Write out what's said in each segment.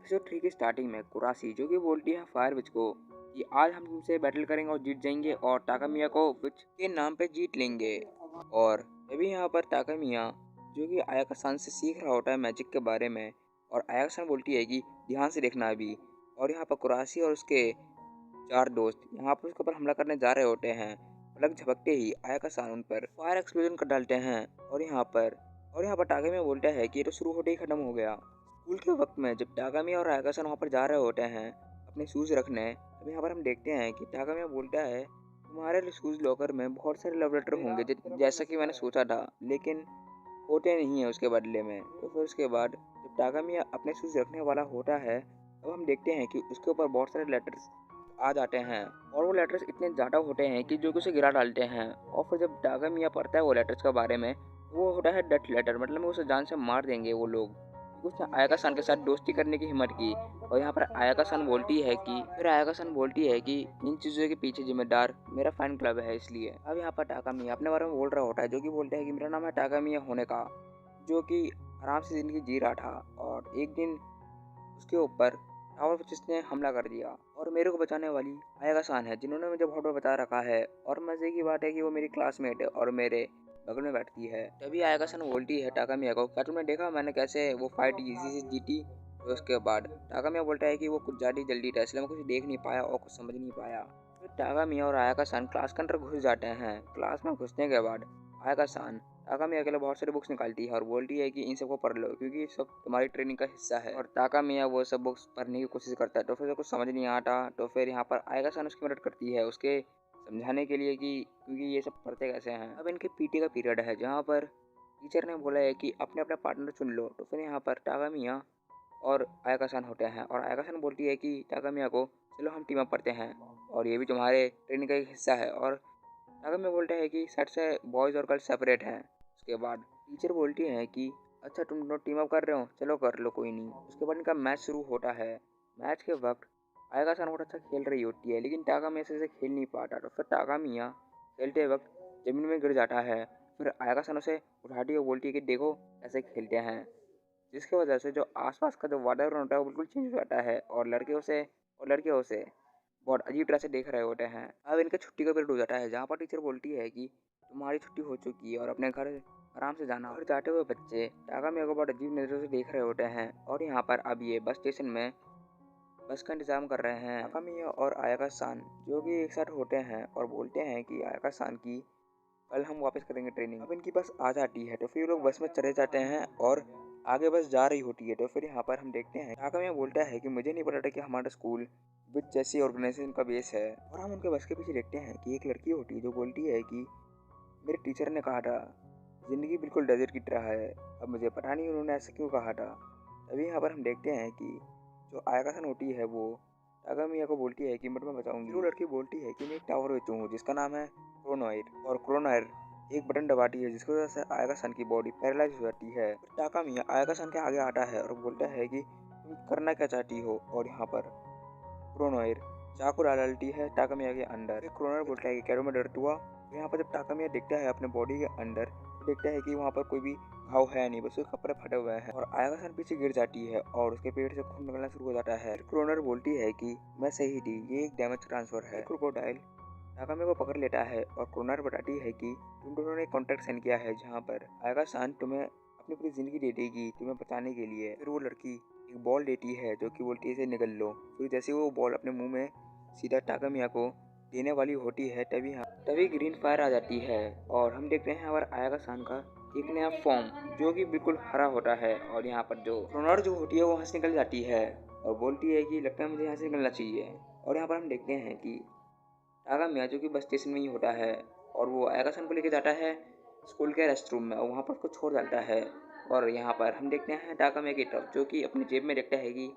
Episode 3 की starting में कुरासी जो कि बोलती है फायर विच को कि आज हम तुमसे बैटल करेंगे और जीत जाएंगे और टाकामिया को विच के नाम पे जीत लेंगे। और तभी यहाँ पर टाकामिया जो कि आयाका सान से सीख रहा होता है मैजिक के बारे में, और आयाका सान बोलती है कि ध्यान से देखना अभी। और यहाँ पर कुरासी और उसके 4 दोस्त यहाँ पर उसके ऊपर हमला करने जा रहे होते हैं। पलक झपकते ही आयाका सान उन पर फायर एक्सप्लोजन कर डालते हैं। और यहाँ पर टाकामिया बोलता है कि ये तो शुरू होते ही खत्म हो गया। स्कूल के वक्त में जब टाकामिया और आयाका-सान वहाँ पर जा रहे होते हैं अपने शूज़ रखने, तब यहाँ पर हम देखते हैं कि टाकामिया बोलता है तुम्हारे शूज़ लॉकर में बहुत सारे लव लेटर होंगे जैसा कि मैंने सोचा था, लेकिन होते नहीं है उसके बदले में। तो फिर उसके बाद जब टाकामिया अपने शूज़ रखने वाला होता है, तब हम देखते हैं कि उसके ऊपर बहुत सारे लेटर्स आ जाते हैं और वो लेटर्स इतने ज़्यादा होते हैं कि जो कि उसे गिरा डालते हैं। और फिर जब टाकामिया पढ़ता है वो लेटर्स के बारे में, वो होता है डेथ लेटर, मतलब उसे जान से मार देंगे वो लोग। उसने आयाका सान के साथ दोस्ती करने की हिम्मत की। और यहाँ पर आयाका सान बोलती है कि इन चीज़ों के पीछे जिम्मेदार मेरा फैन क्लब है, इसलिए। अब यहाँ पर टाकामिया अपने बारे में बोल रहा होता है, जो कि बोलता है कि मेरा नाम है टाकामिया होने का, जो कि आराम से ज़िंदगी जी रहा था और एक दिन उसके ऊपर टावर पच्चीस ने हमला कर दिया और मेरे को बचाने वाली आयाका सान है, जिन्होंने मुझे बहुत बार बता रखा है। और मज़े की बात है कि वो मेरी क्लासमेट है और मेरे बगल में बैठती है। तभी आयाका सान बोलती है टाकामिया को, क्या तुमने देखा मैंने कैसे वो फाइट इजी से जीती? तो उसके बाद टाकामिया बोलता है कि वो कुछ ज़्यादा जल्दी था, इसलिए मैं कुछ देख नहीं पाया और कुछ समझ नहीं पाया। फिर टाकामिया और आयाका सान क्लास के अंदर घुस जाते हैं। क्लास में घुसने के बाद आयाका सान टाकामिया के लिए बहुत सारी बुक्स निकालती है और बोलती है कि इन सबको पढ़ लो, क्योंकि ये सब तुम्हारी ट्रेनिंग का हिस्सा है। और टाकामिया वो सब बुक्स पढ़ने की कोशिश करता है, तो फिर कुछ समझ नहीं आता। तो फिर यहाँ पर आयाका सान उसकी मदद करती है उसके समझाने के लिए कि क्योंकि ये सब पढ़ते कैसे हैं। अब इनके पीटी का पीरियड है, जहाँ पर टीचर ने बोला है कि अपने अपने पार्टनर चुन लो। तो फिर यहाँ पर टाकामिया और आयाका सान होते हैं और आयाका सान बोलती है कि टाकामिया को चलो हम टीम अप करते हैं और ये भी तुम्हारे ट्रेनिंग का एक हिस्सा है। और टाकामिया बोलता है कि सच से बॉयज़ और गर्ल्स सेपरेट हैं। उसके बाद टीचर बोलती है कि अच्छा तुम दोनों टीम अप कर रहे हो, चलो कर लो, कोई नहीं। उसके बाद इनका मैच शुरू होता है। मैच के वक्त आयाका सान बहुत अच्छा खेल रही होती है, लेकिन टाकामिया से खेल नहीं पाता। तो फिर टाकामिया खेलते वक्त ज़मीन में गिर जाता है। फिर आयाका सान उसे उठाती है और बोलती है कि देखो ऐसे खेलते हैं, जिसकी वजह से जो आसपास का जो वातावरण होता है वो बिल्कुल चेंज हो जाता है और लड़के उसे बहुत अजीब तरह से देख रहे होते हैं। अब इनका छुट्टी का पीरियड हो जाता है, जहाँ पर टीचर बोलती है कि तुम्हारी छुट्टी हो चुकी है और अपने घर आराम से जाना। घर जाते हुए बच्चे टाकामिया को बहुत अजीब नज़रों से देख रहे होते हैं। और यहाँ पर अब ये बस स्टेशन में बस का इंतज़ाम कर रहे हैं। टाकामिया और आयाका सान जो कि एक साथ होते हैं और बोलते हैं कि आयाका सान की कल हम वापस करेंगे ट्रेनिंग। अब इनकी बस आ जाती है, तो फिर लोग बस में चले जाते हैं और आगे बस जा रही होती है। तो फिर यहाँ पर हम देखते हैं टाकामिया बोलता है कि मुझे नहीं पता था कि हमारा स्कूल विद जैसी ऑर्गेनाइजेशन का बेस है। और हम उनके बस के पीछे देखते हैं कि एक लड़की होती है जो बोलती है कि मेरे टीचर ने कहा था ज़िंदगी बिल्कुल डेजर्ट की तरह है। अब मुझे पता नहीं उन्होंने ऐसा क्यों कहा था। तभी यहाँ पर हम देखते हैं कि जो आयाका सान होती है वो टाकामिया को बोलती है कि मैं बचाऊंगी। वो लड़की बोलती है कि मैं एक टावर बेचूंगी जिसका नाम है क्रोनोइर। और क्रोनोइर एक बटन दबाती है जिसकी वजह से आयाका सान की बॉडी पैरालाइज हो जाती है। टाकामिया आयाका सान के आगे आता है और बोलता है कि तुम करना क्या चाहती हो। और यहाँ पर क्रोनोइर चाकू डालती है टाकामिया के अंदर। क्रोनोइर बोलता है कि क्या मैं डरता हुआ। तो यहाँ पर जब टाकामिया देखता है अपने बॉडी के अंदर, तो देखता है कि वहाँ पर कोई भी घाव है नहीं, बस उसके कपड़े फटे हुए हैं। और आयाका सान पीछे गिर जाती है और उसके पेट से खून निकलना शुरू हो जाता है। क्रोनर बोलती है कि मैं सही थी, ये एक डैमेज ट्रांसफर है। क्रोकोडाइल टाकामिया को पकड़ लेता है और क्रोनर बताती है कि तुम दोनों ने कॉन्ट्रैक्ट साइन किया है, जहाँ पर आयाका सान तुम्हें अपनी पूरी जिंदगी दे देगी तुम्हें बचाने के लिए। फिर वो लड़की एक बॉल देती है जो कि बोलती है इसे निगल लो। फिर जैसे वो बॉल अपने मुंह में सीधा टाकामिया को देने वाली होती है, तभी ग्रीन फायर आ जाती है और हम देखते हैं यहाँ पर आयाका सान का एक नया फॉर्म जो कि बिल्कुल हरा होता है। और यहाँ पर जो क्रोनर जो होती है वो वहाँ से निकल जाती है और बोलती है कि लगता है मुझे यहाँ से निकलना चाहिए। और यहाँ पर हम देखते हैं कि टाकामिया जो कि बस स्टेशन में ही होता है और वो आयाका सान को लेकर जाता है स्कूल के रेस्ट रूम में और वहाँ पर उसको छोड़ डालता है। और यहाँ पर हम देखते हैं टाकामिया की तरफ, जो कि अपनी जेब में देखता है कि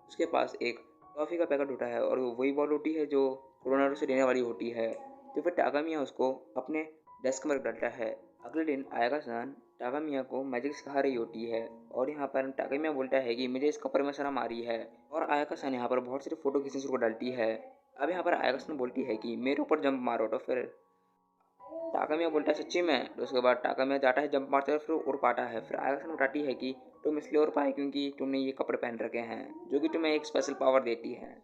उसके पास एक टॉफ़ी का पैकेट होता है और वो वही बॉल होती है जो क्रोनर उसे देने वाली होती है। तो फिर टाकामिया उसको अपने डेस्क में रख डालता है। अगले दिन आयाका सान टाकामिया को मैजिक सिखा रही होती है और यहाँ पर टाकामिया बोलता है कि मुझे इस कपड़े में शर्म आ रही है। और आयाका सान यहाँ पर बहुत सारी फोटो खींचनी शुरू कर डालती है। अब यहाँ पर आयाका सान बोलती है कि मेरे ऊपर जंप मारो। तो फिर टाकामिया बोलता है सच्ची में। तो उसके बाद टाकामिया जाता है जंप मारते हुए, फिर उड़ पाता है। फिर आयाका सान बताती है कि तुम इसलिए और पाए क्योंकि तुमने ये कपड़े पहन रखे हैं जो कि तुम्हें एक स्पेशल पावर देती है।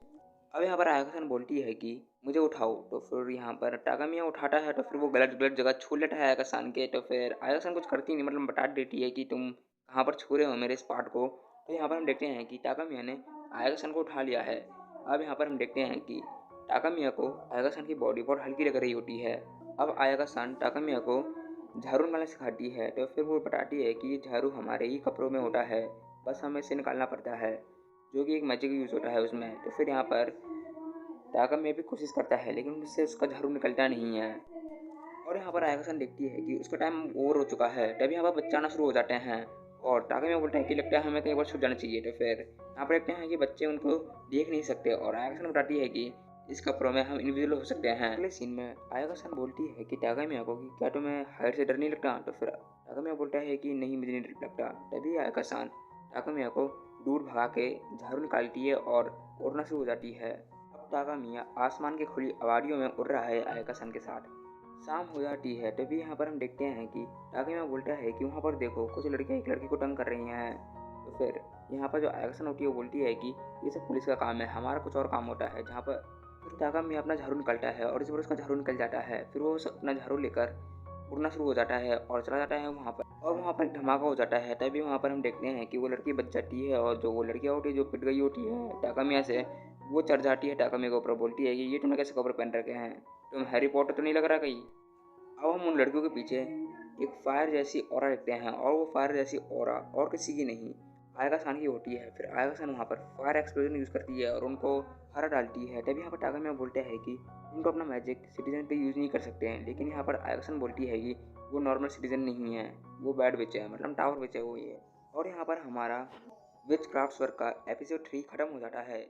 अब यहाँ पर आयाका-सान बोलती है कि मुझे उठाओ, तो फिर यहाँ पर टाकामिया उठाता है तो फिर वो गलत गलत जगह छू लेता है आयाका-सान के, तो फिर आयाका-सान कुछ करती नहीं, मतलब बता देती है कि तुम कहाँ पर छू रहे हो मेरे इस पार्ट को। तो यहाँ पर हम देखते हैं कि टाकामिया ने आयाका-सान को उठा लिया है। अब यहाँ पर हम देखते हैं कि टाकामिया को आयाका-सान की बॉडी बहुत हल्की लग रही होती है। अब आयाका-सान टाकामिया को झाड़ू निकालना सिखाती है, तो फिर वो बताती है कि ये झाड़ू हमारे ही कपड़ों में होता है, बस हमें इसे निकालना पड़ता है, जो कि एक मैजिक यूज़ होता है उसमें। तो फिर यहाँ पर टाकामिया भी कोशिश करता है लेकिन उससे उसका झाड़ू निकलता नहीं है। और यहाँ पर आयाका-सान देखती है कि उसका टाइम ओवर हो चुका है, तभी यहाँ पर बच्चे आना शुरू हो जाते हैं और टाकामिया बोलता है कि लगता है हमें कहीं और छुप जाना चाहिए। तो फिर यहाँ पर देखते हैं कि बच्चे उनको देख नहीं सकते और आयाका-सान बताती है कि इस कपड़ों में हम इनविजिबल हो सकते हैं। अगले सीन में आयाका-सान बोलती है कि टाकामिया को कि क्या तुम्हें हाइट से डर नहीं लगता? तो फिर टाकामिया बोलता है कि नहीं, मुझे नहीं डर लगता। तभी आयाका-सान टाकामिया को दूर भगा के झाड़ू निकालती है और उड़ना शुरू हो जाती है। अब टाकामिया आसमान की खुली आबादियों में उड़ रहा है आयाका-सान के साथ। शाम हो जाती है तभी यहाँ पर हम देखते हैं कि टाकामिया बोलता है कि वहाँ पर देखो, कुछ लड़कियाँ एक लड़की को तंग कर रही हैं। तो फिर यहाँ पर जो आयाका-सान होती है वो बोलती है कि ये सब पुलिस का काम है, हमारा कुछ और काम होता है। जहाँ पर फिर टाकामिया अपना झाड़ू निकालता है और इस बार उसका झाड़ू निकल जाता है। फिर वो अपना झाड़ू लेकर उड़ना शुरू हो जाता है और चला जाता है वहाँ पर, और वहाँ पर एक धमाका हो जाता है। तभी वहाँ पर हम देखते हैं कि वो लड़की बच जाती है और जो वो लड़कियाँ होती है जो पिट गई होती है टाकामिया से, वो चढ़ जाती है टाकामिया के ऊपर, बोलती है कि ये तुमने कैसे कपड़े पहन रखे हैं, तुम हैरी पॉटर तो नहीं लग रहा कहीं। अब हम उन लड़कियों के पीछे एक फायर जैसी ऑरा देखते हैं और वो फायर जैसी ऑरा और किसी की नहीं, आयाका-सान की होती है। फिर आयाका-सान वहाँ पर फायर एक्सप्लोजन यूज़ करती है और उनको हरा डालती है। तभी यहाँ पर टाकामिया बोलते हैं कि तुम तो अपना मैजिक सिटीजन पे यूज़ नहीं कर सकते हैं, लेकिन यहाँ पर आयाका-सान बोलती है कि वो नॉर्मल सिटीजन नहीं है, वो बैड विच है, मतलब टावर विच है वो ये। और यहाँ पर हमारा विच क्राफ्ट्स वर्क का एपिसोड 3 खत्म हो जाता है।